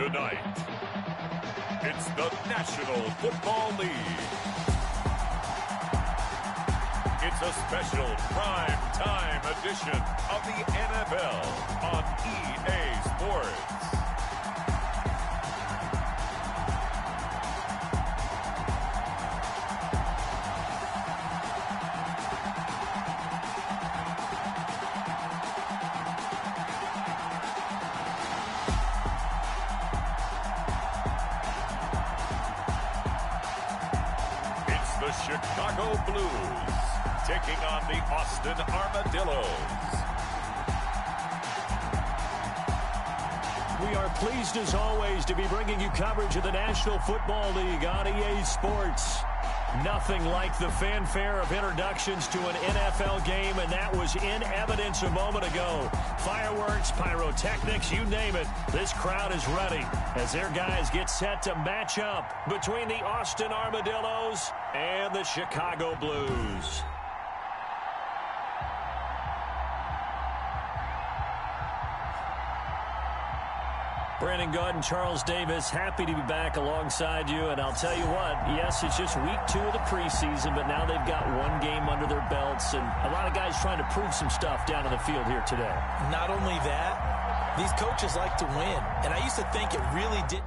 Tonight, it's the National Football League. It's a special prime time edition of the NFL on EA Sports. The Chicago Blues taking on the Austin Armadillos. We are pleased as always to be bringing you coverage of the National Football League on EA Sports. Nothing like the fanfare of introductions to an NFL game, and that was in evidence a moment ago. Fireworks, pyrotechnics, you name it. This crowd is ready as their guys get set to match up between the Austin Armadillos and the Chicago Blues. Brandon Gaudin and Charles Davis, happy to be back alongside you. And I'll tell you what, yes, it's just week 2 of the preseason, but now they've got one game under their belts. And a lot of guys trying to prove some stuff down on the field here today. Not only that, these coaches like to win. And I used to think it really didn't.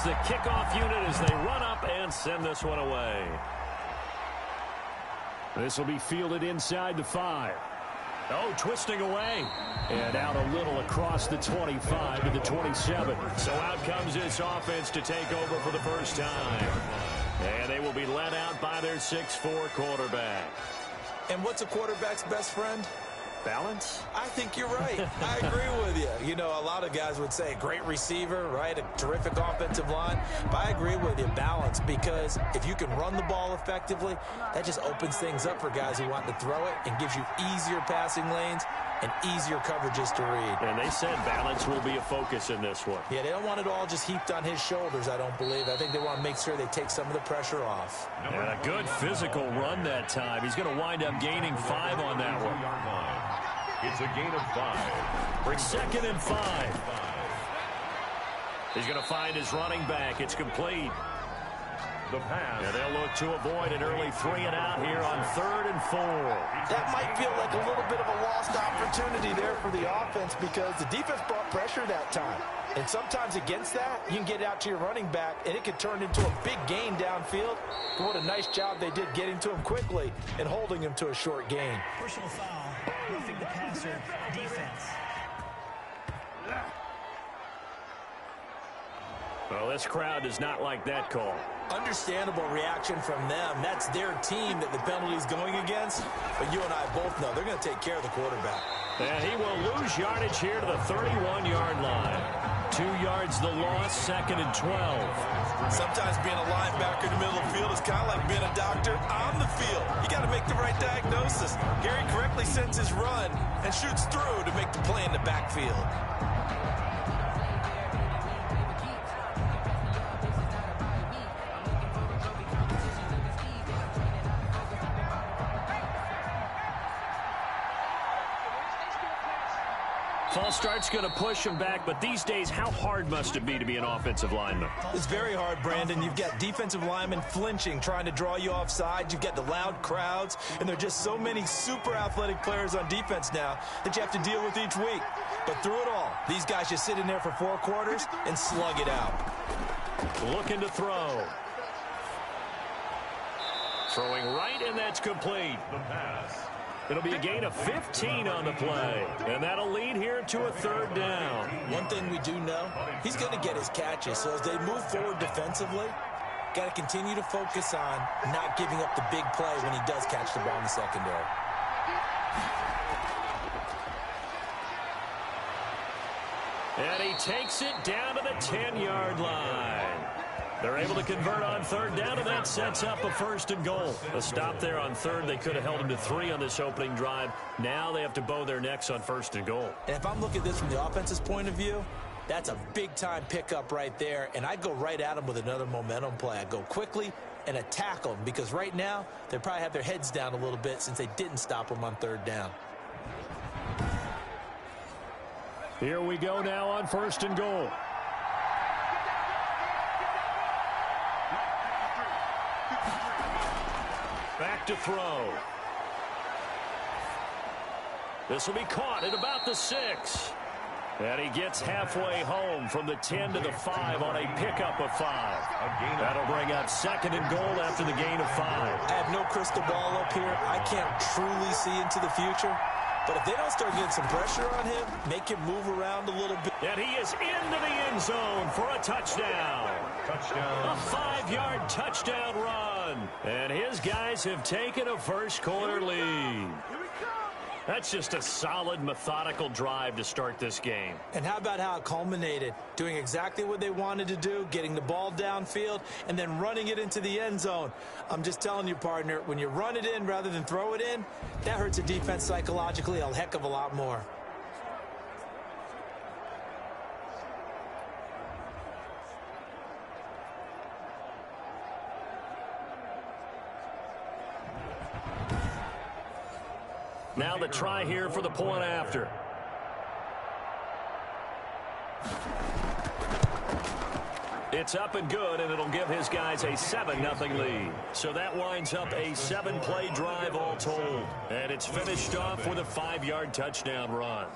The kickoff unit as they run up and send this one away. This will be fielded inside the 5. Oh, twisting away. And out a little across the 25 to the 27. So out comes this offense to take over for the first time. And they will be led out by their 6'4" quarterback. And what's a quarterback's best friend? Balance? I think you're right. I agree with you. You know, a lot of guys would say great receiver, right? A terrific offensive line. But I agree with you, balance, because if you can run the ball effectively, that just opens things up for guys who want to throw it and gives you easier passing lanes and easier coverages to read. And they said balance will be a focus in this one. Yeah, they don't want it all just heaped on his shoulders, I don't believe. I think they want to make sure they take some of the pressure off. And a good physical run that time. He's going to wind up gaining 5 on that one. It's a gain of 5. Second and 5. He's going to find his running back. It's complete. The pass. And they'll look to avoid an early 3 and out here on 3rd and 4. That might feel like a little bit of a lost opportunity there for the offense because the defense brought pressure that time. And sometimes against that, you can get out to your running back, and it could turn into a big gain downfield. But what a nice job they did getting to him quickly and holding him to a short gain. Personal foul, roughing the passer, defense. Well, this crowd does not like that call. Understandable reaction from them. That's their team that the penalty's going against. But you and I both know they're going to take care of the quarterback. And he will lose yardage here to the 31-yard line. 2 yards the loss, 2nd and 12. Sometimes being a linebacker in the middle of the field is kind of like being a doctor on the field. You got to make the right diagnosis. Gary correctly sends his run and shoots through to make the play in the backfield. False start's going to push him back, but these days, how hard must it be to be an offensive lineman? It's very hard, Brandon. You've got defensive linemen flinching, trying to draw you offside. You've got the loud crowds, and there are just so many super athletic players on defense now that you have to deal with each week. But through it all, these guys just sit in there for 4 quarters and slug it out. Looking to throw. Throwing right, and that's complete. The pass. It'll be a gain of 15 on the play, and that'll lead here to a 3rd down. One thing we do know, he's going to get his catches. So as they move forward defensively, got to continue to focus on not giving up the big play when he does catch the ball in the secondary. And he takes it down to the 10-yard line. They're able to convert on 3rd down, and that sets up a 1st and goal. A stop there on 3rd. They could have held him to 3 on this opening drive. Now they have to bow their necks on 1st and goal. And if I'm looking at this from the offense's point of view, That's a big-time pickup right there, and I go right at them with another momentum play. I go quickly and attack them because right now they probably have their heads down a little bit since they didn't stop them on third down. Here we go now on 1st and goal. Back to throw. This will be caught at about the 6. And he gets halfway home from the 10 to the 5 on a pickup of 5. That'll bring up 2nd and goal after the gain of 5. I have no crystal ball up here. I can't truly see into the future. But if they don't start getting some pressure on him, make him move around a little bit. And he is into the end zone for a touchdown. A 5-yard touchdown run. And his guys have taken a first-quarter lead. That's just a solid, methodical drive to start this game. And how about how it culminated? Doing exactly what they wanted to do, getting the ball downfield, and then running it into the end zone. I'm just telling you, partner, when you run it in rather than throw it in, that hurts a defense psychologically a heck of a lot more. Now the try here for the point after. It's up and good, and it'll give his guys a 7-0 lead. So that winds up a 7-play drive all told. And it's finished off with a 5-yard touchdown run.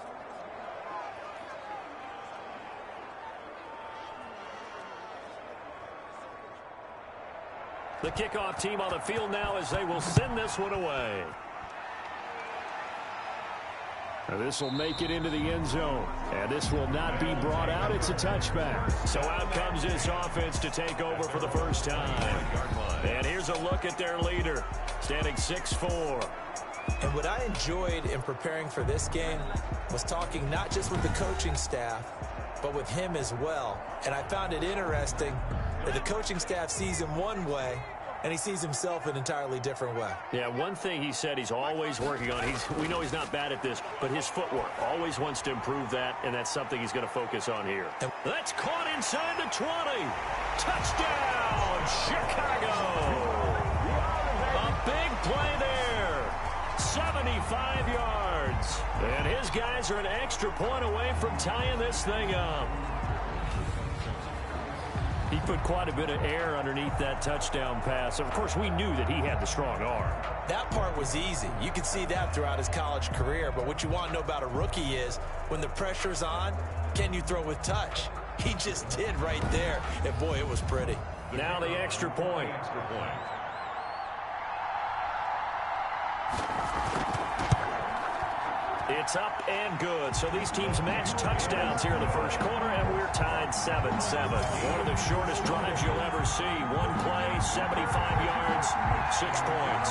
The kickoff team on the field now as they will send this one away. This will make it into the end zone. And this will not be brought out. It's a touchback. So out comes this offense to take over for the first time. And here's a look at their leader, standing 6'4". And what I enjoyed in preparing for this game was talking not just with the coaching staff, but with him as well. And I found it interesting that the coaching staff sees him one way, and he sees himself an entirely different way. Yeah, one thing he said he's always working on, we know he's not bad at this, but his footwork, always wants to improve that, and that's something he's going to focus on here. That's caught inside the 20. Touchdown, Chicago. A big play there. 75 yards. And his guys are an extra point away from tying this thing up. He put quite a bit of air underneath that touchdown pass. Of course, we knew that he had the strong arm. That part was easy. You could see that throughout his college career. But what you want to know about a rookie is when the pressure's on, can you throw with touch? He just did right there. And, boy, it was pretty. Now the extra point. It's up and good. So these teams match touchdowns here in the first quarter, and we're tied 7-7. One of the shortest drives you'll ever see. One play, 75 yards, 6 points.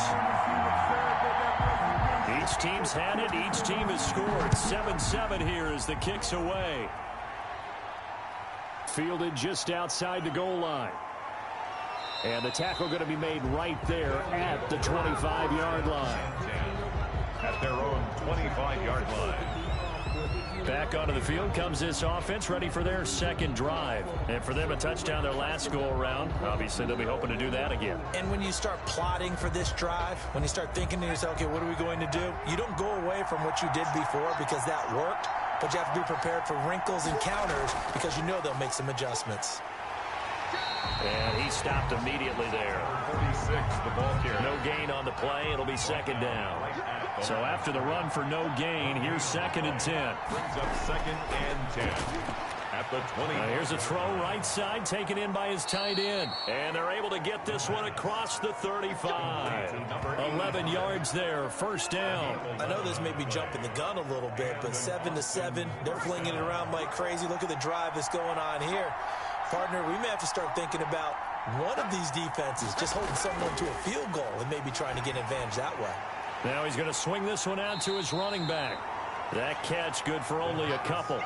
Each team's had it. Each team has scored. 7-7 here as the kick's away. Fielded just outside the goal line. And the tackle going to be made right there at the 25-yard line. At their own 25-yard line. Back onto the field comes this offense, ready for their second drive. And for them, a touchdown their last go-around. Obviously, they'll be hoping to do that again. And when you start plotting for this drive, when you start thinking to yourself, okay, what are we going to do? You don't go away from what you did before because that worked, but you have to be prepared for wrinkles and counters because you know they'll make some adjustments. And he stopped immediately there. 46, the ball carrier. No gain on the play. It'll be second down. So after the run for no gain, here's 2nd and 10. Brings up 2nd and 10. At the 20. Here's a throw right side taken in by his tight end. And they're able to get this one across the 35. 11 yards there, first down. I know this may be jumping the gun a little bit, but 7-7, they're flinging it around like crazy. Look at the drive that's going on here. Partner, we may have to start thinking about one of these defenses just holding someone to a field goal and maybe trying to get an advantage that way. Now he's going to swing this one out to his running back. That catch good for only a couple.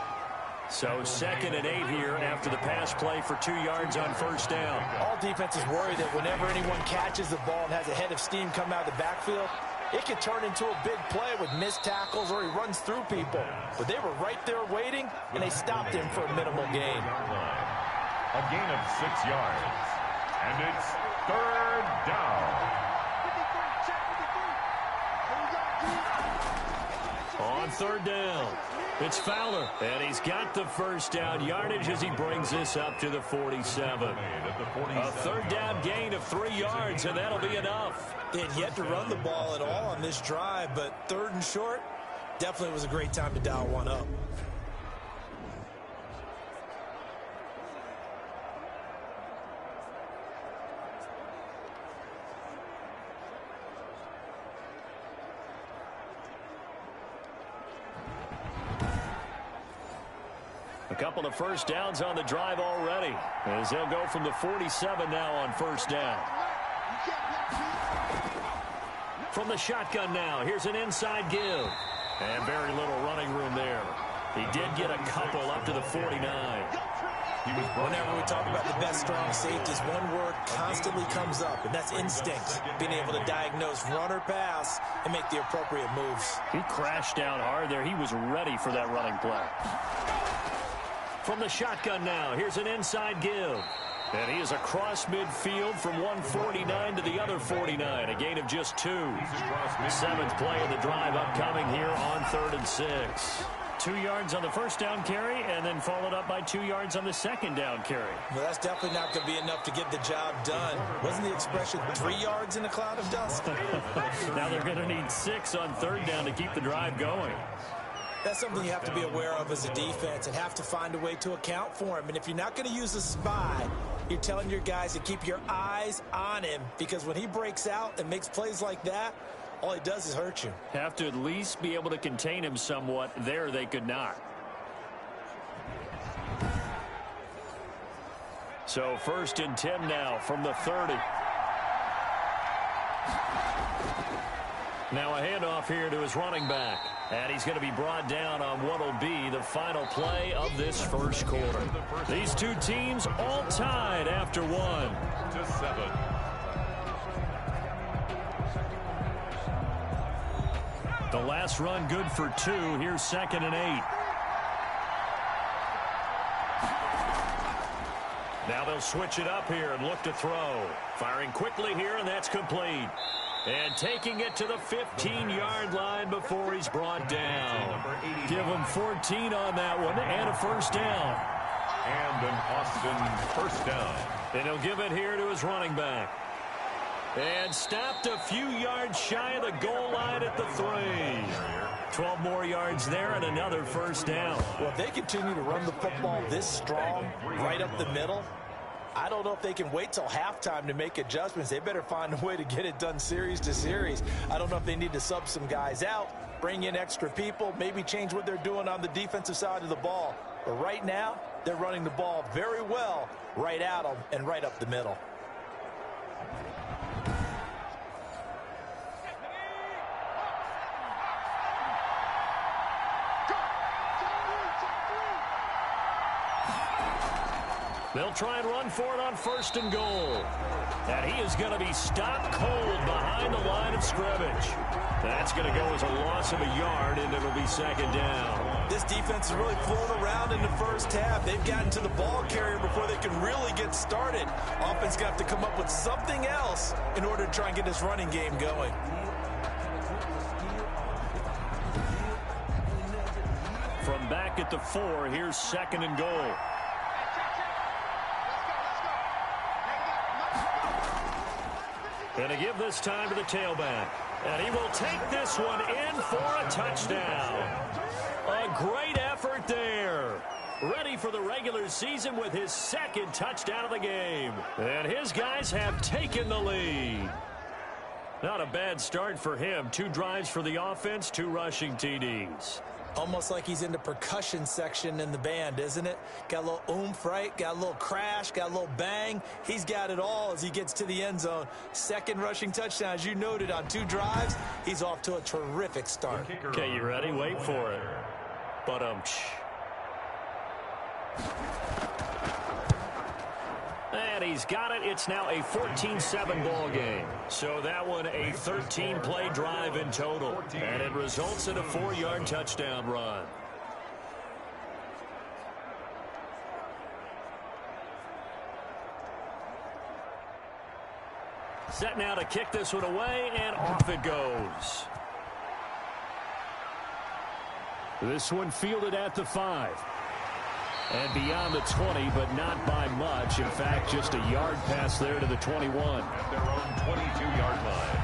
So 2nd and 8 here after the pass play for 2 yards on first down. All defenses worry that whenever anyone catches the ball and has a head of steam come out of the backfield, it could turn into a big play with missed tackles or he runs through people. But they were right there waiting, and they stopped him for a minimal gain. A gain of 6 yards. And it's 3rd down. On 3rd down, it's Fowler, and he's got the first down yardage as he brings this up to the 47. A 3rd down gain of 3 yards, and that'll be enough. They had yet to run the ball at all on this drive, but 3rd and short, definitely was a great time to dial one up. A couple of first downs on the drive already, as they'll go from the 47 now on 1st down. From the shotgun now, here's an inside give. And very little running room there. He did get a couple up to the 49. Whenever we talk about the best strong safeties, one word constantly comes up, and that's instinct. Being able to diagnose run or pass and make the appropriate moves. He crashed down hard there. He was ready for that running play. From the shotgun now, here's an inside give. And he is across midfield from 149 to the other 49, a gain of just 2. 7th play of the drive upcoming here on 3rd and 6. 2 yards on the first down carry, and then followed up by 2 yards on the second down carry. Well, that's definitely not going to be enough to get the job done. Wasn't the expression 3 yards in a cloud of dust? Now they're going to need 6 on 3rd down to keep the drive going. That's something you have to be aware of as a defense and have to find a way to account for him. And if you're not going to use a spy, you're telling your guys to keep your eyes on him, because when he breaks out and makes plays like that, all he does is hurt you. Have to at least be able to contain him somewhat. There they could not. So 1st and 10 now from the 30. Now a handoff here to his running back. And he's going to be brought down on what will be the final play of this first quarter. These two teams all tied after 1. To 7. The last run good for 2. Here's 2nd and 8. Now they'll switch it up here and look to throw. Firing quickly here, and that's complete. And taking it to the 15-yard line before he's brought down. Give him 14 on that one and a first down. And an Austin first down. And he'll give it here to his running back. And stopped a few yards shy of the goal line at the 3. 12 more yards there and another first down. Well, if they continue to run the football this strong, right up the middle, I don't know if they can wait till halftime to make adjustments. They better find a way to get it done series to series. I don't know if they need to sub some guys out, bring in extra people, maybe change what they're doing on the defensive side of the ball. But right now, they're running the ball very well right at them and right up the middle. They'll try and run for it on 1st and goal. And he is going to be stopped cold behind the line of scrimmage. That's going to go as a loss of a yard, and it'll be 2nd down. This defense is really flown around in the first half. They've gotten to the ball carrier before they can really get started. Offense got to come up with something else in order to try and get this running game going. From back at the 4, here's 2nd and goal. And to give this time to the tailback. And he will take this one in for a touchdown. A great effort there. Ready for the regular season with his 2nd touchdown of the game. And his guys have taken the lead. Not a bad start for him. 2 drives for the offense, 2 rushing TDs. Almost like he's in the percussion section in the band, isn't it? Got a little oomph, right? Got a little crash, got a little bang. He's got it all as he gets to the end zone. 2nd rushing touchdown, as you noted, on 2 drives. He's off to a terrific start. Okay, you ready? Wait for it. But, And he's got it. It's now a 14-7 ball game. So that one a 13-play drive in total. And it results in a 4-yard touchdown run. Set now to kick this one away, and off it goes. This one fielded at the 5. And beyond the 20, but not by much. In fact, just a yard pass there to the 21. At their own 22-yard line.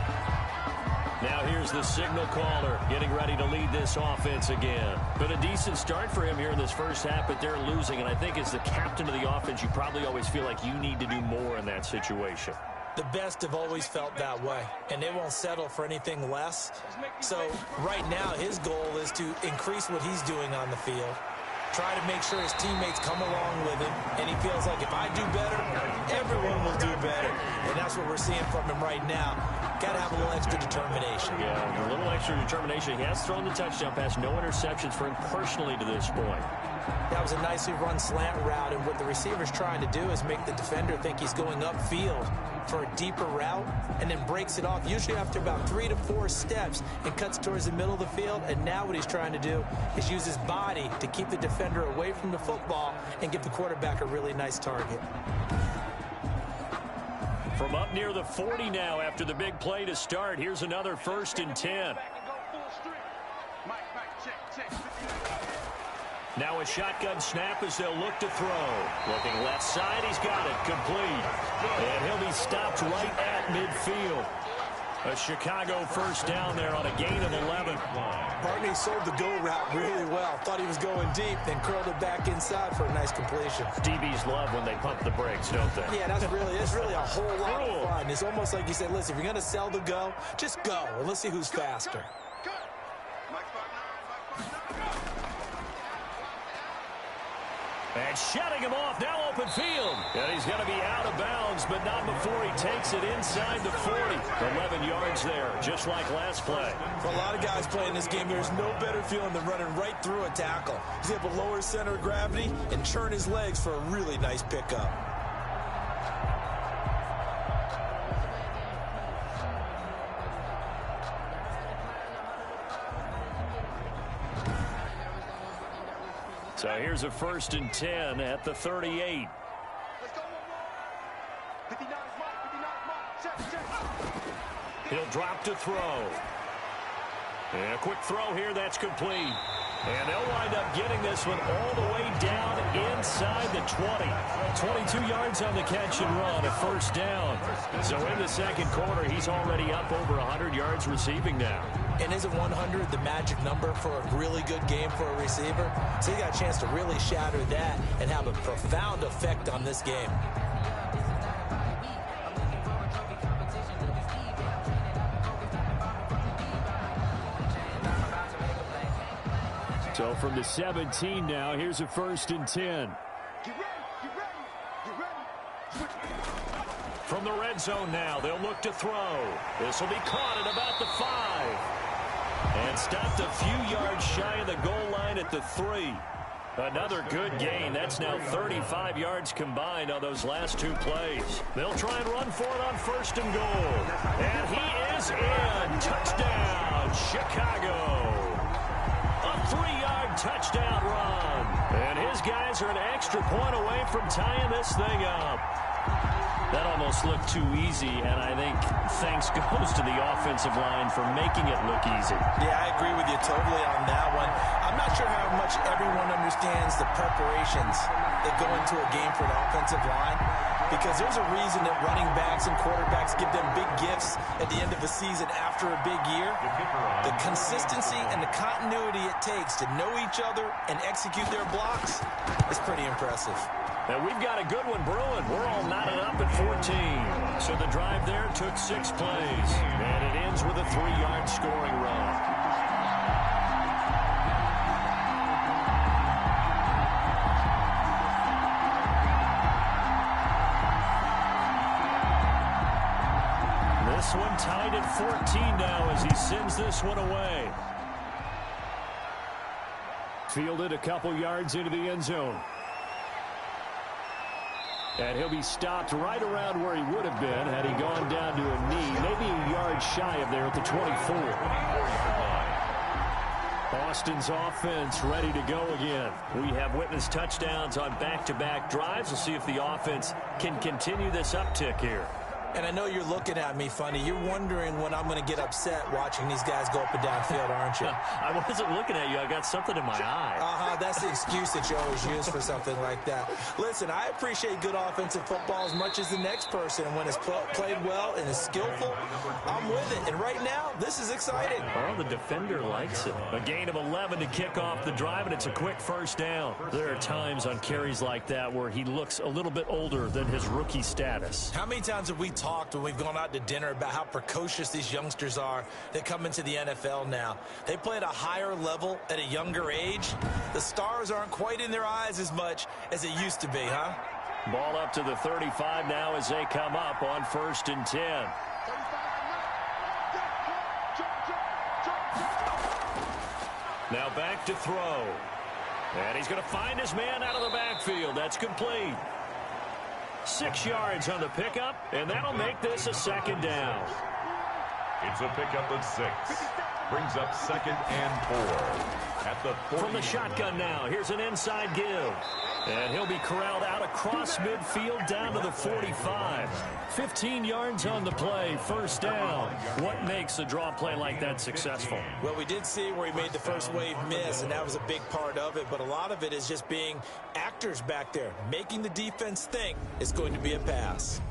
Now here's the signal caller getting ready to lead this offense again. Been a decent start for him here in this first half, but they're losing. And I think as the captain of the offense, you probably always feel like you need to do more in that situation. The best have always felt that way, and they won't settle for anything less. So right now, his goal is to increase what he's doing on the field, try to make sure his teammates come along with him, and he feels like if I do better, everyone will do better. And that's what we're seeing from him right now. Got to have a little extra determination. Yeah, a little extra determination. He has thrown the touchdown pass, no interceptions for him personally to this point. That was a nicely run slant route, and what the receiver's trying to do is make the defender think he's going upfield for a deeper route, and then breaks it off, usually after about 3 to 4 steps, and cuts towards the middle of the field. And now what he's trying to do is use his body to keep the defender away from the football and give the quarterback a really nice target. From up near the 40 now after the big play to start, here's another 1st and 10. Now a shotgun snap as they'll look to throw. Looking left side, he's got it, complete. And he'll be stopped right at midfield. A Chicago first down there on a gain of 11. Barney sold the go route really well. Thought he was going deep, then curled it back inside for a nice completion. DBs love when they pump the brakes, don't they? Yeah, that's really a whole lot of fun. It's almost like you said, listen, if you're going to sell the go, just go, and let's see who's faster. And shutting him off, now open field. And he's going to be out of bounds, but not before he takes it inside the 40. 11 yards there, just like last play. For a lot of guys playing this game, there's no better feeling than running right through a tackle. He's able to lower his center of gravity and turn his legs for a really nice pickup. So here's a 1st and 10 at the 38. He'll drop to throw. And a quick throw here, that's complete. And they'll wind up getting this one all the way down inside the 20. 22 yards on the catch and run, a 1st down. So in the second quarter, he's already up over 100 yards receiving now. And isn't 100 the magic number for a really good game for a receiver? So he got a chance to really shatter that and have a profound effect on this game. So from the 17 now, here's a 1st and 10. From the red zone now, they'll look to throw. This will be caught at about the 5. And stopped a few yards shy of the goal line at the 3. Another good gain. That's now 35 yards combined on those last 2 plays. They'll try and run for it on 1st and goal. And he is in. Touchdown, Chicago. A 3-yard touchdown run. And his guys are an extra point away from tying this thing up. That almost looked too easy, and I think thanks goes to the offensive line for making it look easy. Yeah, I agree with you totally on that one. I'm not sure how much everyone understands the preparations that go into a game for an offensive line, because there's a reason that running backs and quarterbacks give them big gifts at the end of the season after a big year. The consistency and the continuity it takes to know each other and execute their blocks is pretty impressive. And we've got a good one brewing. We're all knotted up at 14. So the drive there took 6 plays. And it ends with a 3-yard scoring run. This one tied at 14 now as he sends this one away. Fielded a couple yards into the end zone. And he'll be stopped right around where he would have been had he gone down to a knee, maybe a yard shy of there at the 24. Austin's offense ready to go again. We have witnessed touchdowns on back-to-back drives. We'll see if the offense can continue this uptick here. And I know you're looking at me funny. You're wondering when I'm going to get upset watching these guys go up and down field, aren't you? I wasn't looking at you. I got something in my eye. That's the excuse that you always use for something like that. Listen, I appreciate good offensive football as much as the next person. And when it's played well and is skillful, I'm with it. And right now, this is exciting. Well, the defender likes it. A gain of 11 to kick off the drive, and it's a quick first down. There are times on carries like that where he looks a little bit older than his rookie status. How many times have we talked when we've gone out to dinner about how precocious these youngsters are that come into the NFL now? They play at a higher level at a younger age. The stars aren't quite in their eyes as much as it used to be, huh? Ball up to the 35 now as they come up on 1st and 10. Now back to throw. And he's going to find his man out of the backfield. That's complete. 6 yards on the pickup, and that'll make this a second down. It's a pickup of 6. Brings up 2nd and 4. At the 40. From the shotgun now, here's an inside give. And he'll be corralled out across midfield down to the 45. 15 yards on the play, first down. What makes a draw play like that successful? Well, we did see where he made the first wave miss, and that was a big part of it. But a lot of it is just being actors back there, making the defense think it's going to be a pass.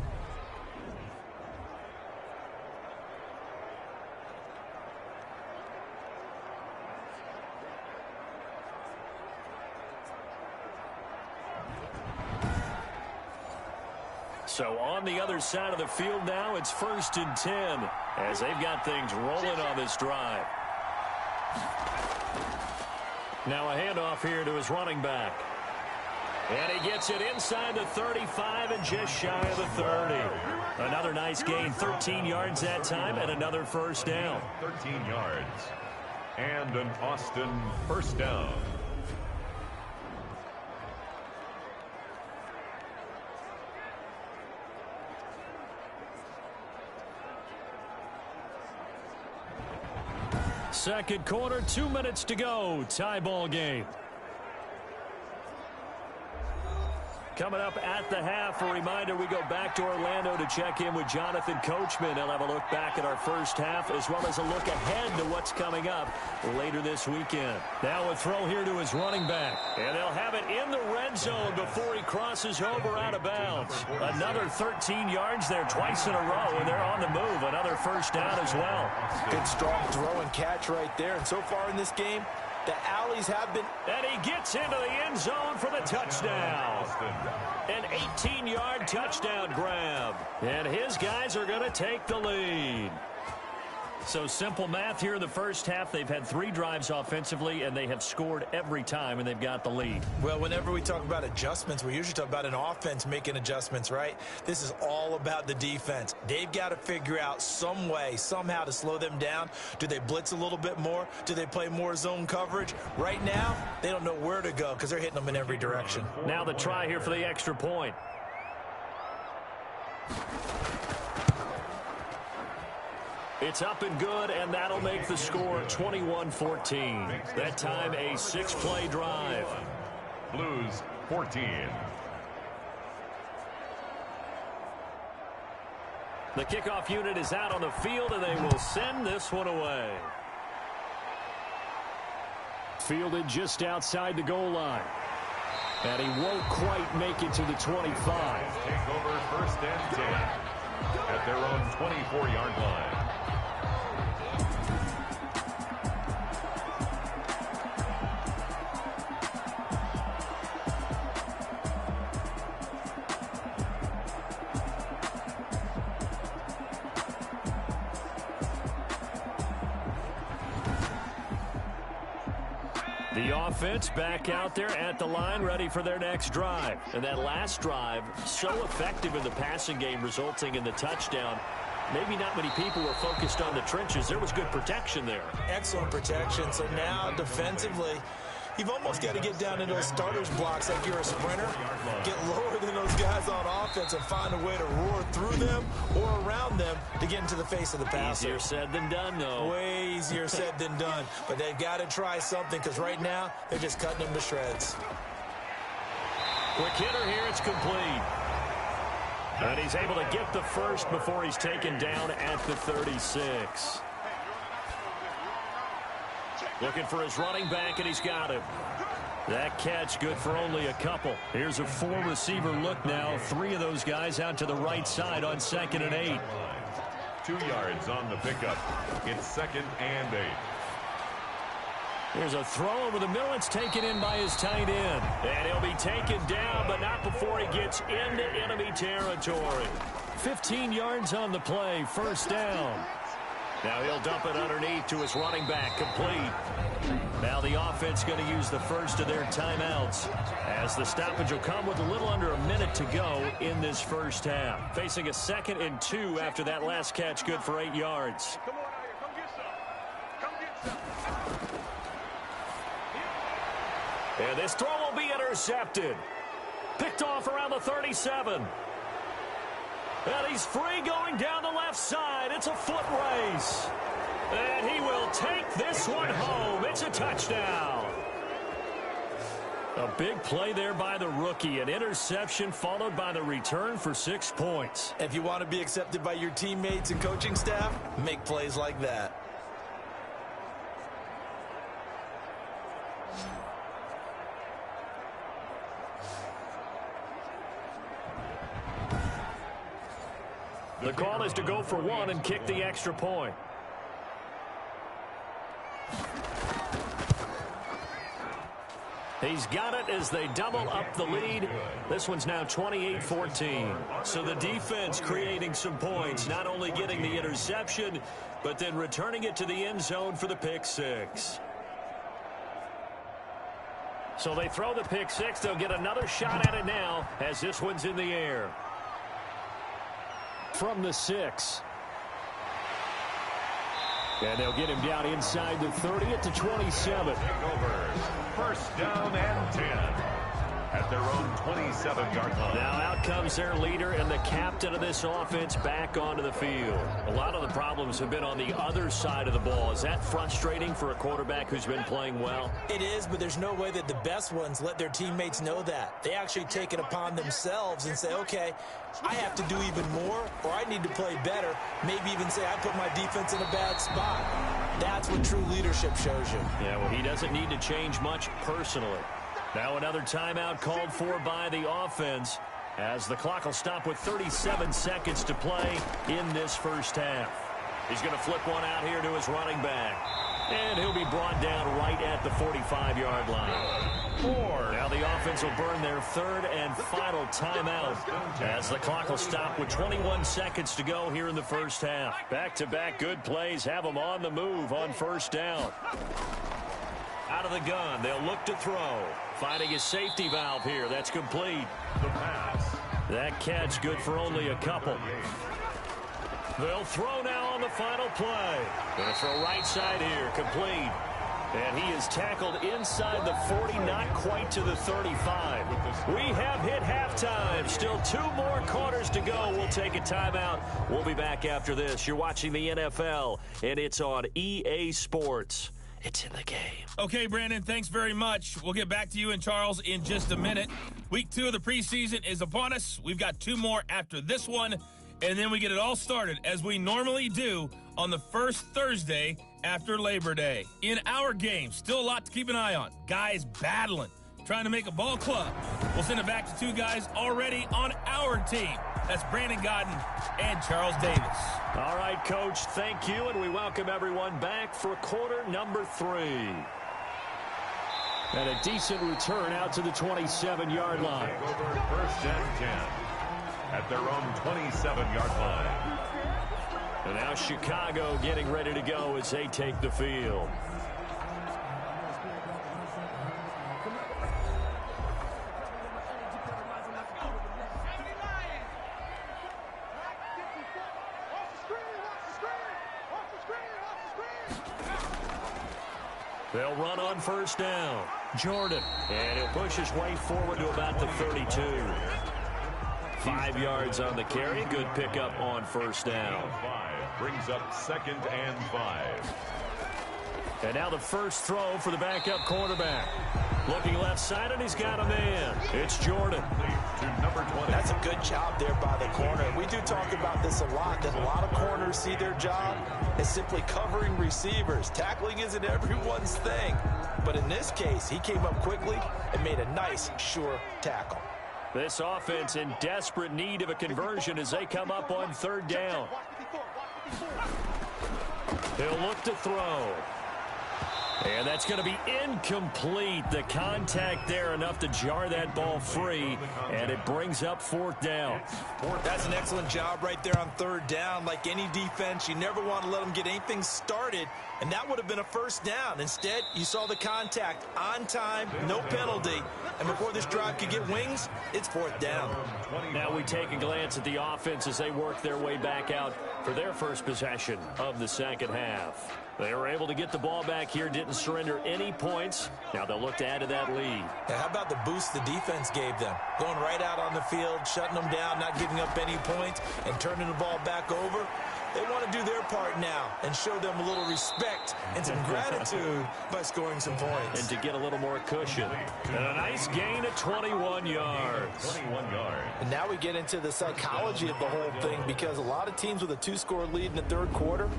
So on the other side of the field now, it's 1st and 10 as they've got things rolling on this drive. Now a handoff here to his running back. And he gets it inside the 35 and just shy of the 30. Another nice gain, 13 yards that time, and another first down. 13 yards. And an Austin first down. Second quarter, 2 minutes to go. Tie ball game. Coming up at the half, a reminder, we go back to Orlando to check in with Jonathan Coachman. He'll have a look back at our first half as well as a look ahead to what's coming up later this weekend. Now a throw here to his running back. And they'll have it in the red zone before he crosses over out of bounds. Another 13 yards there twice in a row, and they're on the move. Another first down as well. Good strong throw and catch right there. And so far in this game, the alleys have been... And he gets into the end zone for the touchdown. An 18-yard touchdown grab. And his guys are going to take the lead. So simple math here in the first half. They've had 3 drives offensively, and they have scored every time, and they've got the lead. Well, whenever we talk about adjustments, we usually talk about an offense making adjustments, right? This is all about the defense. They've got to figure out some way, somehow to slow them down. Do they blitz a little bit more? Do they play more zone coverage? Right now, they don't know where to go because they're hitting them in every direction. Now the try here for the extra point. It's up and good, and that'll make the score 21-14. That time a 6-play drive. Blues 14. The kickoff unit is out on the field, and they will send this one away. Fielded just outside the goal line. And he won't quite make it to the 25. Take over 1st and 10 at their own 24-yard line. The offense back out there at the line, ready for their next drive. And that last drive, so effective in the passing game, resulting in the touchdown. Maybe not many people were focused on the trenches. There was good protection there. Excellent protection. So now defensively, you've almost got to get down in those starters blocks like you're a sprinter, get lower than those guys on offense and find a way to roar through them or around them to get into the face of the passer. Easier said than done, though. Way easier said than done. But they've got to try something because right now they're just cutting them to shreds. Quick hitter here, it's complete. And he's able to get the first before he's taken down at the 36. Looking for his running back, and he's got him. That catch good for only a couple. Here's a four-receiver look now. Three of those guys out to the right side on 2nd and 8. 2 yards on the pickup. It's 2nd and 8. Here's a throw over the middle. It's taken in by his tight end. And he'll be taken down, but not before he gets into enemy territory. 15 yards on the play, first down. Now he'll dump it underneath to his running back, complete. Now the offense going to use the first of their timeouts as the stoppage will come with a little under a minute to go in this first half. Facing a 2nd and 2 after that last catch, good for 8 yards. Come on out here, come get some. Come get some. And this throw will be intercepted. Picked off around the 37. And he's free going down the left side. It's a foot race. And he will take this one home. It's a touchdown. A big play there by the rookie. An interception followed by the return for 6 points. If you want to be accepted by your teammates and coaching staff, make plays like that. The call is to go for one and kick the extra point. He's got it as they double up the lead. This one's now 28-14. So the defense creating some points, not only getting the interception, but then returning it to the end zone for the pick six. So they throw the pick six. They'll get another shot at it now as this one's in the air. From the 6. And they'll get him down inside the 30 at the 27. Takeovers. First down and 10 at their own 27-yard line. Now out comes their leader and the captain of this offense back onto the field. A lot of the problems have been on the other side of the ball. Is that frustrating for a quarterback who's been playing well? It is, but there's no way that the best ones let their teammates know that. They actually take it upon themselves and say, okay, I have to do even more, or I need to play better. Maybe even say I put my defense in a bad spot. That's what true leadership shows you. Yeah, well, he doesn't need to change much personally. Now another timeout called for by the offense as the clock will stop with 37 seconds to play in this first half. He's going to flip one out here to his running back. And he'll be brought down right at the 45-yard line. Now the offense will burn their third and final timeout as the clock will stop with 21 seconds to go here in the first half. Back-to-back good plays have them on the move on first down. Out of the gun, they'll look to throw. Finding his safety valve here. That's complete. The pass. That catch good for only a couple. They'll throw now on the final play. Going to throw right side here. Complete. And he is tackled inside the 40, not quite to the 35. We have hit halftime. Still 2 more quarters to go. We'll take a timeout. We'll be back after this. You're watching the NFL, and it's on EA Sports. It's in the game. Okay, Brandon, thanks very much. We'll get back to you and Charles in just a minute. Week 2 of the preseason is upon us. We've got 2 more after this one, and then we get it all started, as we normally do, on the first Thursday after Labor Day. In our game, still a lot to keep an eye on. Guys battling, trying to make a ball club. We'll send it back to 2 guys already on our team. That's Brandon Gaudin and Charles Davis. All right, Coach, thank you, and we welcome everyone back for quarter number 3. And a decent return out to the 27-yard line. Over first and 10 at their own 27-yard line. And now Chicago getting ready to go as they take the field. They'll run on first down. Jordan. And he'll push his way forward to about the 32. 5 yards on the carry. Good pickup on first down. 5 brings up 2nd and 5. And now the first throw for the backup quarterback. Looking left side, and he's got a man. It's Jordan. To number 20. That's a good job there by the corner. We do talk about this a lot, that a lot of corners see their job as simply covering receivers. Tackling isn't everyone's thing. But in this case, he came up quickly and made a nice, sure tackle. This offense in desperate need of a conversion as they come up on 3rd down. He'll look to throw. And that's going to be incomplete. The contact there enough to jar that ball free, and it brings up 4th down. That's an excellent job right there on 3rd down. Like any defense, you never want to let them get anything started, and that would have been a first down. Instead, you saw the contact on time, no penalty, and before this drive could get wings, it's 4th down. Now we take a glance at the offense as they work their way back out for their first possession of the second half. They were able to get the ball back here, didn't surrender any points. Now they'll look to add to that lead. Now, how about the boost the defense gave them? Going right out on the field, shutting them down, not giving up any points, and turning the ball back over. They want to do their part now and show them a little respect and some gratitude by scoring some points. And to get a little more cushion. And a nice gain of 21 yards. 21 yards. And now we get into the psychology of the whole thing, because a lot of teams with a 2-score lead in the 3rd quarter,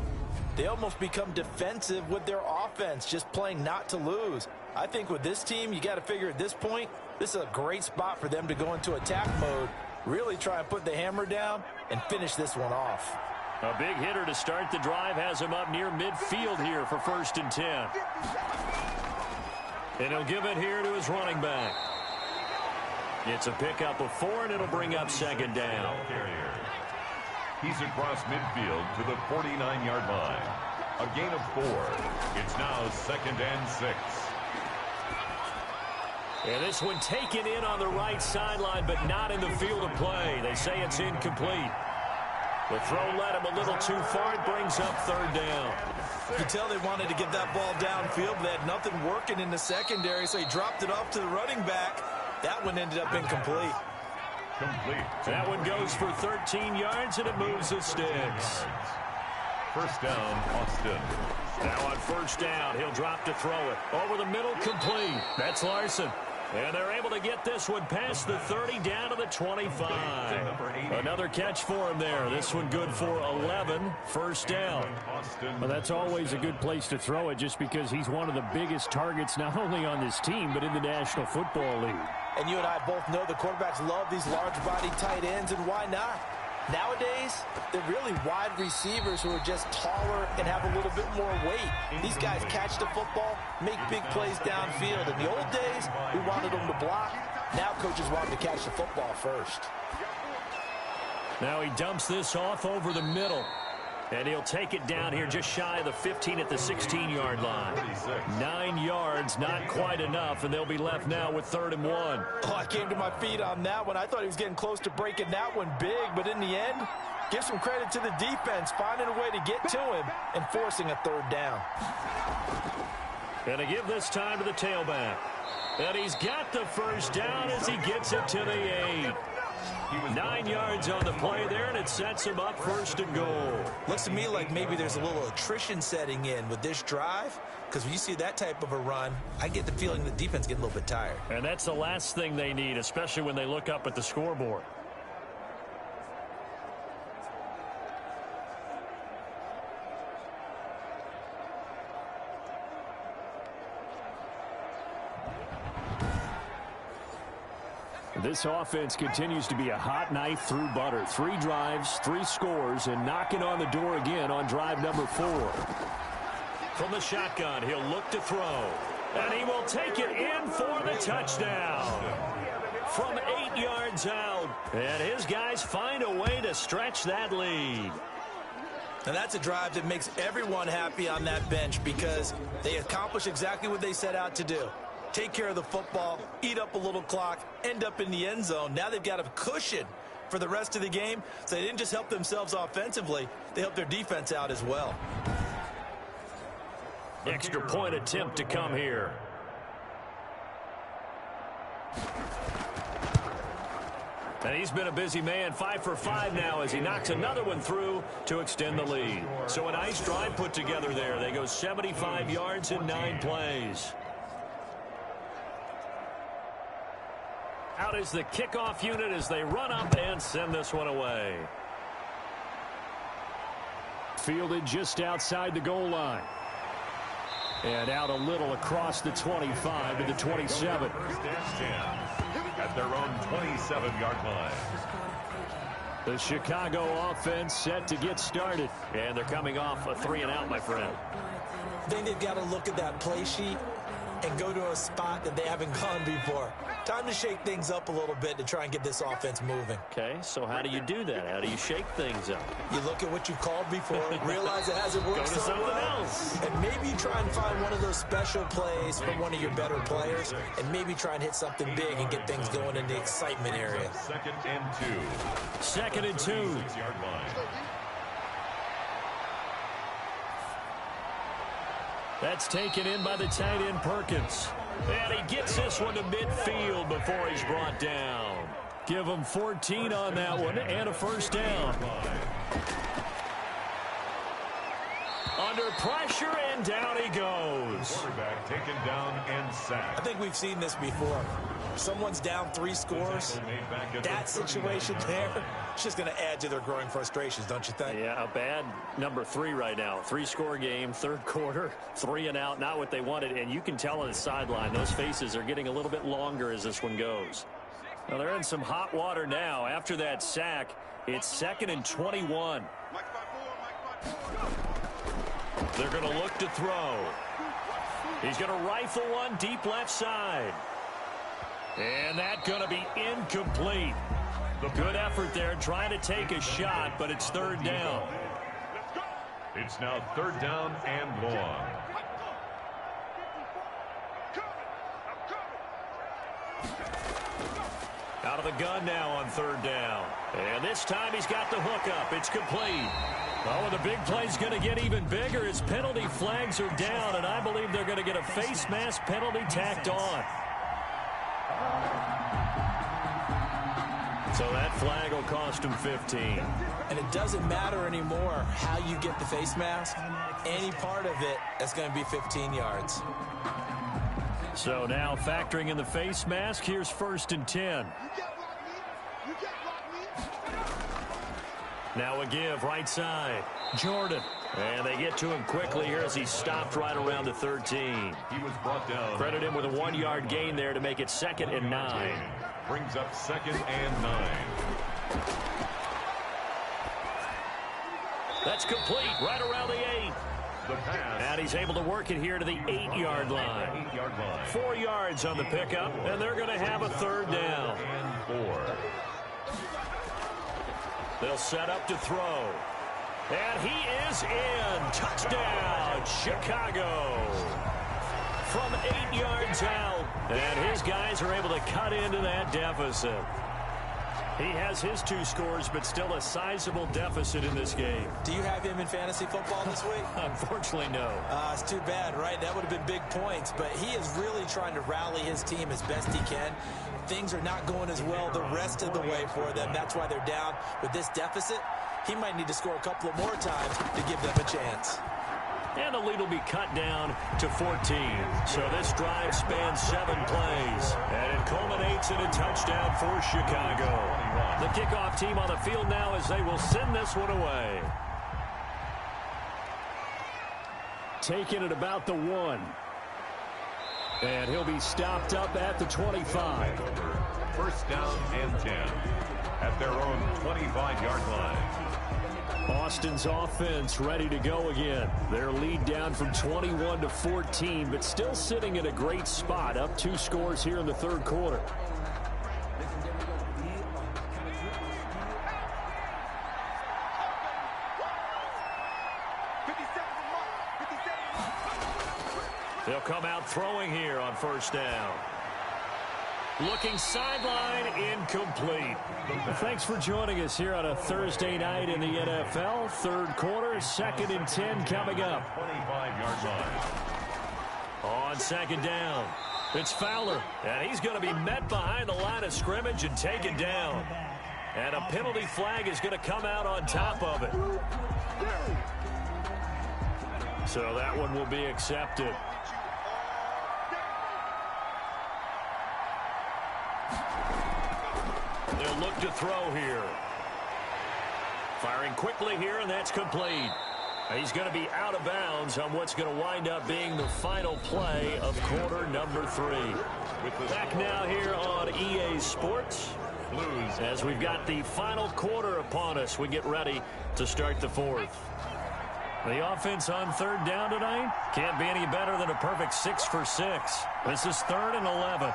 they almost become defensive with their offense, just playing not to lose. I think with this team, you got to figure at this point, this is a great spot for them to go into attack mode, really try and put the hammer down and finish this one off. A big hitter to start the drive has him up near midfield here for 1st and 10. And he'll give it here to his running back. It's a pickup of 4, and it'll bring up 2nd down. He's across midfield to the 49-yard line. A gain of 4. It's now 2nd and 6. And this one taken in on the right sideline, but not in the field of play. They say it's incomplete. The throw led him a little too far. It brings up 3rd down. You could tell they wanted to get that ball downfield, but they had nothing working in the secondary, so he dropped it off to the running back. That one ended up incomplete. Complete. That one goes for 13 yards, and it moves the sticks. First down, Austin. Now on first down, he'll drop to throw it. Over the middle, complete. That's Larson. And they're able to get this one past the 30 down to the 25. Another catch for him there. This one good for 11. First down. Well, that's always a good place to throw it, just because he's one of the biggest targets not only on this team but in the National Football League. And you and I both know the quarterbacks love these large-body tight ends, and why not? Nowadays, they're really wide receivers who are just taller and have a little bit more weight. These guys catch the football, make big plays downfield. In the old days, we wanted them to block. Now coaches want them to catch the football first. Now he dumps this off over the middle. And he'll take it down here just shy of the 15 at the 16-yard line. 9 yards, not quite enough, and they'll be left now with 3rd and 1. Oh, I came to my feet on that one. I thought he was getting close to breaking that one big, but in the end, give some credit to the defense, finding a way to get to him and forcing a 3rd down. Gonna give this time to the tailback. And he's got the first down as he gets it to the 8. 9 yards on the play there, and it sets him up 1st and goal. Looks to me like maybe there's a little attrition setting in with this drive, because when you see that type of a run, I get the feeling the defense getting a little bit tired. And that's the last thing they need, especially when they look up at the scoreboard. This offense continues to be a hot knife through butter. 3 drives, 3 scores, and knocking on the door again on drive number 4. From the shotgun, he'll look to throw. And he will take it in for the touchdown. From 8 yards out. And his guys find a way to stretch that lead. And that's a drive that makes everyone happy on that bench, because they accomplish exactly what they set out to do. Take care of the football, eat up a little clock, end up in the end zone. Now they've got a cushion for the rest of the game, so they didn't just help themselves offensively, they helped their defense out as well. Extra point attempt to come here. And he's been a busy man, 5 for 5 now as he knocks another one through to extend the lead. So a nice drive put together there. They go 75 yards in 9 plays. Out is the kickoff unit as they run up and send this one away. Fielded just outside the goal line. And out a little across the 25 to the 27. First and 10 at their own 27-yard line. The Chicago offense set to get started. And they're coming off a 3-and-out, my friend. I think they've got to look at that play sheet and go to a spot that they haven't gone before. Time to shake things up a little bit to try and get this offense moving. Okay, so how do you do that? How do you shake things up? You look at what you called before, realize it hasn't worked Go to so something well, else. and maybe you try and find one of those special plays from one of your better players, and maybe try and hit something big and get things going in the excitement area. Second and 2. Second and 2. 36-yard line. That's taken in by the tight end Perkins. And he gets this one to midfield before he's brought down. Give him 14 on that one and a first down. Under pressure, and down he goes. Quarterback taken down and sacked. I think we've seen this before. Someone's down 3 scores. That situation there, it's just going to add to their growing frustrations, don't you think? Yeah, a bad number 3 right now. 3-score game, third quarter, 3-and-out, not what they wanted. And you can tell on the sideline, those faces are getting a little bit longer as this one goes. Now they're in some hot water now. After that sack, it's second and 21. They're going to look to throw. He's going to rifle one deep left side. And that's going to be incomplete. Good effort there trying to take a shot, but it's third down. It's now third down and long. Out of the gun now on third down. And this time he's got the hook up. It's complete. Oh, and the big play's going to get even bigger as penalty flags are down, and I believe they're going to get a face mask penalty tacked on. So that flag will cost him 15. And it doesn't matter anymore how you get the face mask. Any part of it is going to be 15 yards. So now factoring in the face mask, here's first and 10. Now a give right side. Jordan. And they get to him quickly here as he stopped right around the 13. He was brought down. Credit him with a 1-yard gain there to make it second and 9. Brings up second and 9. That's complete right around the 8. The pass. And he's able to work it here to the 8-yard line. 8-yard line. 4 yards on the pickup, and they're going to have a third down. And 4. They'll set up to throw. And he is in. Touchdown, Chicago. From 8 yards out. And his guys are able to cut into that deficit. He has his 2 scores, but still a sizable deficit in this game. Do you have him in fantasy football this week? Unfortunately, no. It's too bad, right? That would have been big points, but he is really trying to rally his team as best he can. Things are not going as well the rest of the way for them. That's why they're down with this deficit. He might need to score a couple of more times to give them a chance. And the lead will be cut down to 14. So this drive spans 7 plays. And it culminates in a touchdown for Chicago. The kickoff team on the field now as they will send this one away. Taking it about the 1. And he'll be stopped up at the 25. First down and 10 at their own 25-yard line. Austin's offense ready to go again. Their lead down from 21 to 14, but still sitting in a great spot, up 2 scores here in the third quarter. They'll come out throwing here on first down. Looking sideline, incomplete. Thanks for joining us here on a Thursday night in the NFL. Third quarter, second and 10 coming up. 25-yard line. On second down, it's Fowler, and he's going to be met behind the line of scrimmage and taken down. And a penalty flag is going to come out on top of it. So that one will be accepted. They'll look to throw here. Firing quickly here, and that's complete. He's going to be out of bounds on what's going to wind up being the final play of quarter number 3. Back now here on EA Sports. Blues. As we've got the final quarter upon us, we get ready to start the 4th. The offense on third down tonight can't be any better than a perfect 6 for 6. This is 3rd and 11.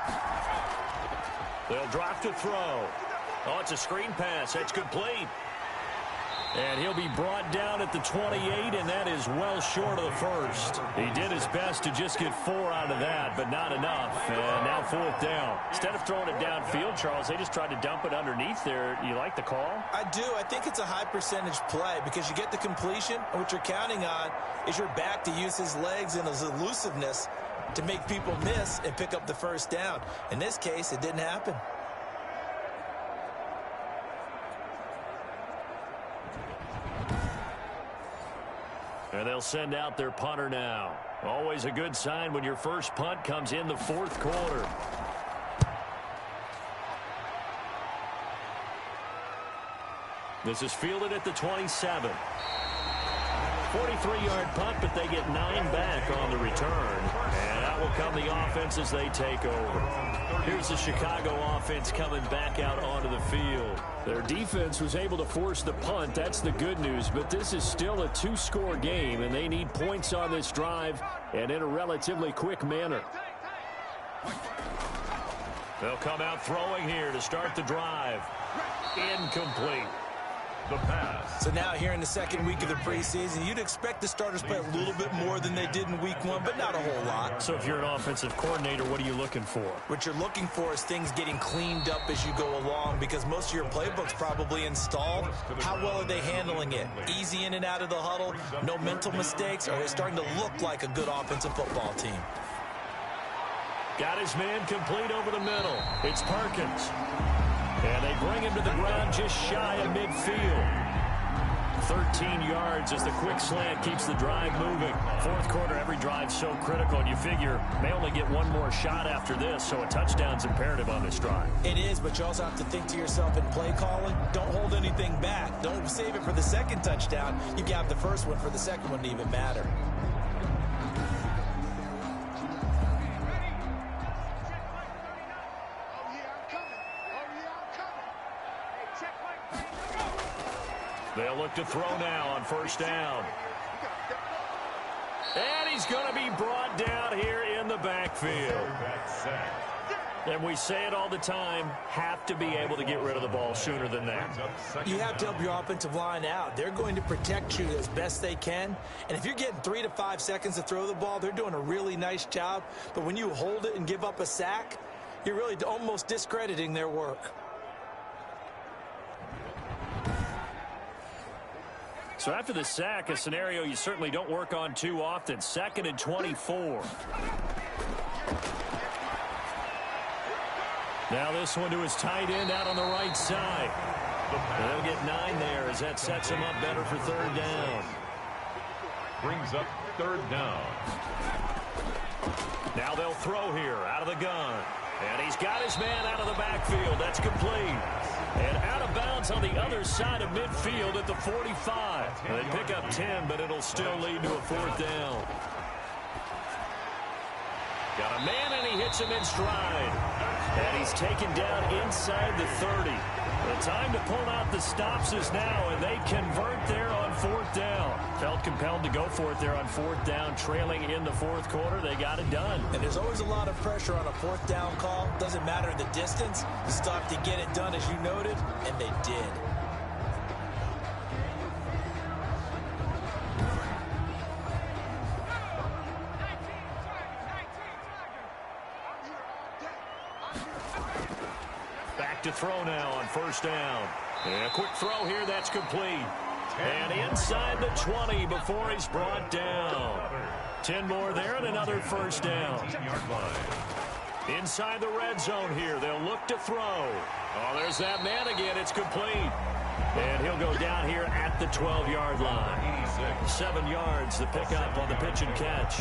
They'll drop to throw. Oh, it's a screen pass. That's complete. And he'll be brought down at the 28, and that is well short of the first. He did his best to just get 4 out of that, but not enough. And now 4th down. Instead of throwing it downfield, Charles, they just tried to dump it underneath there. You like the call? I do. I think it's a high-percentage play because you get the completion, and what you're counting on is your back to use his legs and his elusiveness to make people miss and pick up the first down. In this case, it didn't happen. And they'll send out their punter now. Always a good sign when your first punt comes in the 4th quarter. This is fielded at the 27. 43-yard punt, but they get 9 back on the return. And out will come the offense as they take over. Here's the Chicago offense coming back out onto the field. Their defense was able to force the punt. That's the good news. But this is still a 2-score game, and they need points on this drive and in a relatively quick manner. They'll come out throwing here to start the drive. Incomplete. The pass. So now here in the second week of the preseason, you'd expect the starters to play a little bit more than they did in week 1, but not a whole lot. So if you're an offensive coordinator, what are you looking for? What you're looking for is things getting cleaned up as you go along because most of your playbook's probably installed. How well are they handling it? Easy in and out of the huddle? No mental mistakes? Are they starting to look like a good offensive football team? Got his man complete over the middle. It's Perkins. And they bring him to the ground just shy of midfield. 13 yards as the quick slant keeps the drive moving. 4th quarter, every drive so critical, and you figure may only get one more shot after this, so a touchdown's imperative on this drive. It is, but you also have to think to yourself in play calling, don't hold anything back. Don't save it for the second touchdown. You can have the first one for the second one to even matter. They'll look to throw now on first down. And he's going to be brought down here in the backfield. And we say it all the time, have to be able to get rid of the ball sooner than that. You have to help your offensive line out. They're going to protect you as best they can. And if you're getting 3 to 5 seconds to throw the ball, they're doing a really nice job. But when you hold it and give up a sack, you're really almost discrediting their work. So after the sack, a scenario you certainly don't work on too often. 2nd and 24. Now this one to his tight end out on the right side. And they'll get 9 there as that sets him up better for 3rd down. Brings up 3rd down. Now they'll throw here out of the gun. And he's got his man out of the backfield. That's complete. And out of bounds on the other side of midfield at the 45. They pick up 10, but it'll still lead to a 4th down. Got a man, and he hits him in stride. And he's taken down inside the 30. The time to pull out the stops is now, and they convert there on 4th down. Felt compelled to go for it there on 4th down, trailing in the 4th quarter. They got it done. And there's always a lot of pressure on a 4th down call. Doesn't matter the distance. You still have to get it done, as you noted, and they did. To throw now on first down. And a quick throw here, that's complete. And inside the 20 before he's brought down. 10 more there and another first down. Inside the red zone here. They'll look to throw. Oh, there's that man again. It's complete. And he'll go down here at the 12-yard line. 7 yards, the pickup on the pitch and catch.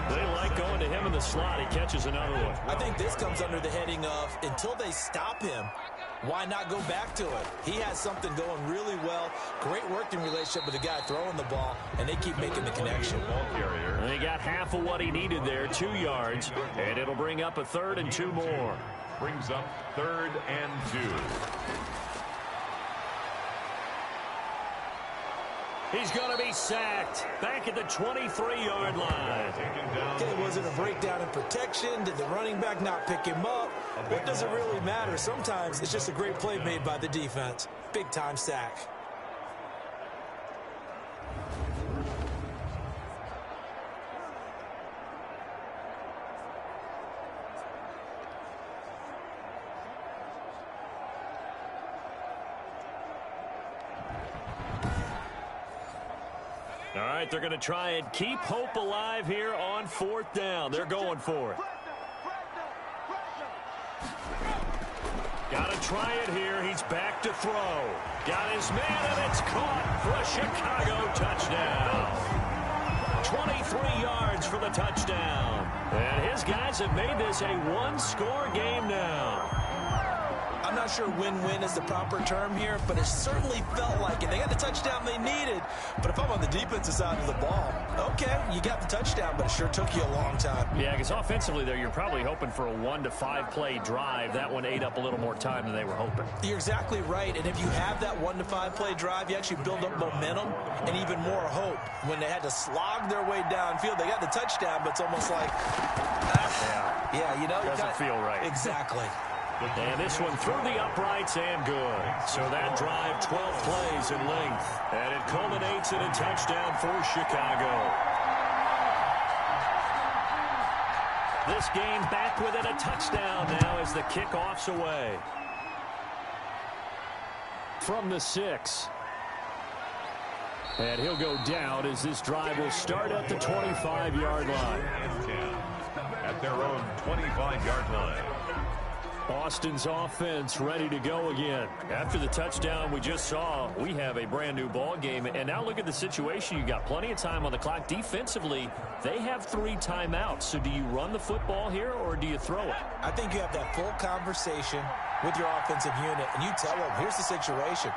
They like going to him in the slot. He catches another one. I think this comes under the heading of until they stop him, why not go back to it? He has something going really well. Great working relationship with the guy throwing the ball, and they keep making the connection. And he got half of what he needed there, 2 yards, and it'll bring up a 3rd and 2 more. Brings up 3rd and 2. He's going to be sacked back at the 23-yard line. Okay, was it a breakdown in protection? Did the running back not pick him up? What does it really matter? Sometimes it's just a great play made by the defense. Big-time sack. All right, they're going to try and keep hope alive here on 4th down. They're going for it. Got to try it here. He's back to throw. Got his man, and it's caught for a Chicago touchdown. 23 yards for the touchdown. And his guys have made this a one-score game now. I'm not sure win-win is the proper term here, but it certainly felt like it. They got the touchdown they needed, but if I'm on the defensive side of the ball, okay, you got the touchdown, but it sure took you a long time. Yeah, because offensively there, you're probably hoping for a 1 to 5 play drive. That one ate up a little more time than they were hoping. You're exactly right, and if you have that 1 to 5 play drive, you actually build up momentum and even more hope. When they had to slog their way downfield, they got the touchdown, but it's almost like, yeah, you know, doesn't feel right. Exactly. And this one through the uprights and good. So that drive, 12 plays in length. And it culminates in a touchdown for Chicago. This game back within a touchdown now as the kickoff's away. From the 6. And he'll go down as this drive will start at the 25-yard line. At their own 25-yard line. Austin's offense ready to go again. After the touchdown we just saw, we have a brand new ball game. And now look at the situation. You got plenty of time on the clock. Defensively, they have 3 timeouts. So do you run the football here or do you throw it? I think you have that full conversation with your offensive unit, and you tell them, here's the situation.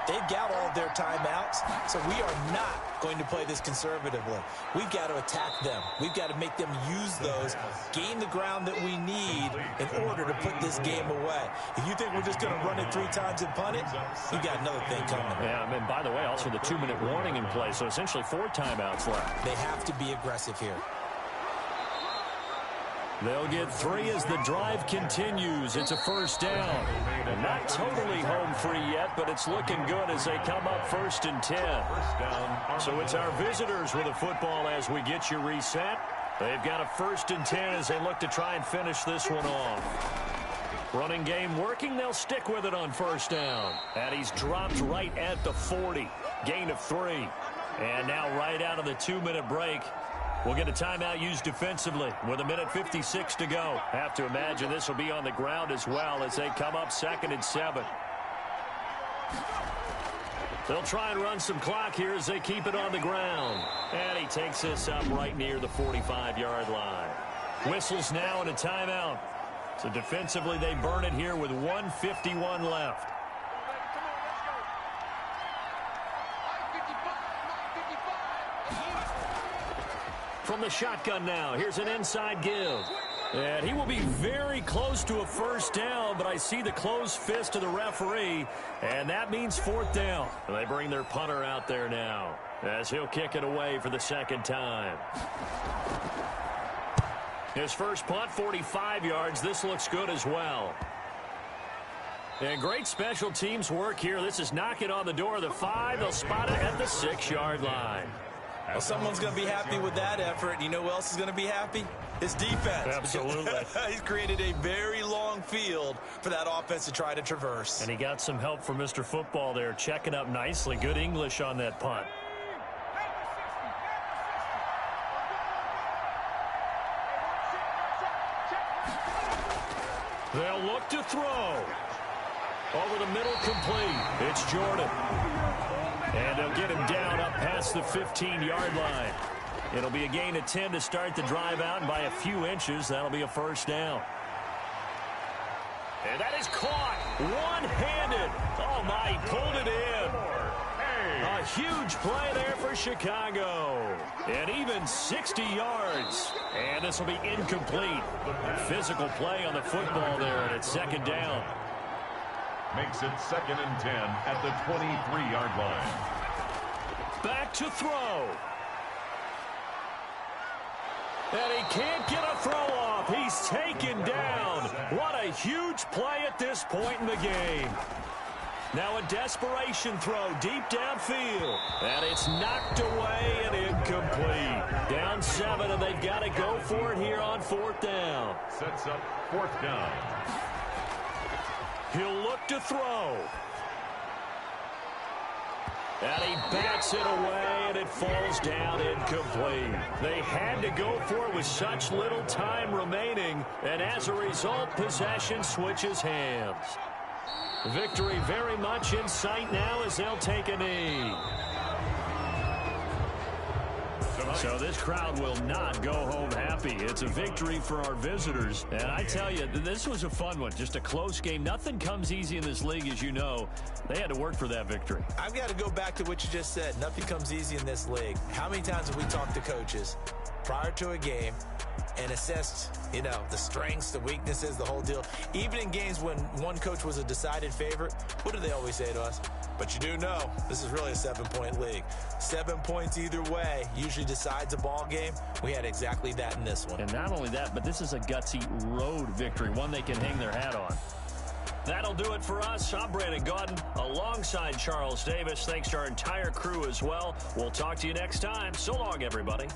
They've got all of their timeouts, so we are not going to play this conservatively. We've got to attack them. We've got to make them use those, gain the ground that we need in order to put this game away. If you think we're just going to run it 3 times and punt it, you got another thing coming. Yeah, and by the way, also the 2-minute warning in play, so essentially 4 timeouts left. They have to be aggressive here. They'll get 3 as the drive continues. It's a first down. And not totally home free yet, but it's looking good as they come up 1st and 10. So it's our visitors with the football as we get you reset. They've got a 1st and 10 as they look to try and finish this one off. Running game working. They'll stick with it on 1st down. And he's dropped right at the 40. Gain of 3. And now right out of the 2-minute break, we'll get a timeout used defensively with 1:56 to go. Have to imagine this will be on the ground as well as they come up 2nd and 7. They'll try and run some clock here as they keep it on the ground. And he takes this up right near the 45-yard line. Whistles now and a timeout. So defensively they burn it here with 1:51 left. From the shotgun now, here's an inside give. And he will be very close to a 1st down, but I see the closed fist of the referee, and that means 4th down. And they bring their punter out there now as he'll kick it away for the 2nd time. His first punt, 45 yards. This looks good as well. And great special teams work here. This is knocking on the door of the 5. They'll spot it at the 6-yard line. Well, someone's going to be happy with that effort. You know who else is going to be happy? His defense. Absolutely. He's created a very long field for that offense to try to traverse. And he got some help from Mr. Football there, checking up nicely. Good English on that punt. back to throw. Over the middle, complete. It's Jordan. And they'll get him down up past the 15-yard line. It'll be a gain of 10 to start the drive out, and by a few inches, that'll be a first down. And that is caught one-handed. Oh, my, he pulled it in. A huge play there for Chicago. And even 60 yards. And this will be incomplete. Physical play on the football there, and it's second down. Makes it 2nd and 10 at the 23-yard line. Back to throw. And he can't get a throw off. He's taken down. What a huge play at this point in the game. Now a desperation throw deep downfield. And it's knocked away and incomplete. Down 7, and they've got to go for it here on 4th down. Sets up 4th down. He'll look to throw. And he bats it away, and it falls down incomplete. They had to go for it with such little time remaining, and as a result, possession switches hands. Victory very much in sight now as they'll take a knee. So this crowd will not go home happy. It's a victory for our visitors. And I tell you, this was a fun one. Just a close game. Nothing comes easy in this league, as you know. They had to work for that victory. I've got to go back to what you just said. Nothing comes easy in this league. How many times have we talked to coaches prior to a game and assessed, you know, the strengths, the weaknesses, the whole deal? Even in games when one coach was a decided favorite, what do they always say to us? But you do know this is really a 7-point league. 7 points either way usually decides a ball game. We had exactly that in this one. And not only that, but this is a gutsy road victory, one they can hang their hat on. That'll do it for us. I'm Brandon Gaudin alongside Charles Davis. Thanks to our entire crew as well. We'll talk to you next time. So long, everybody.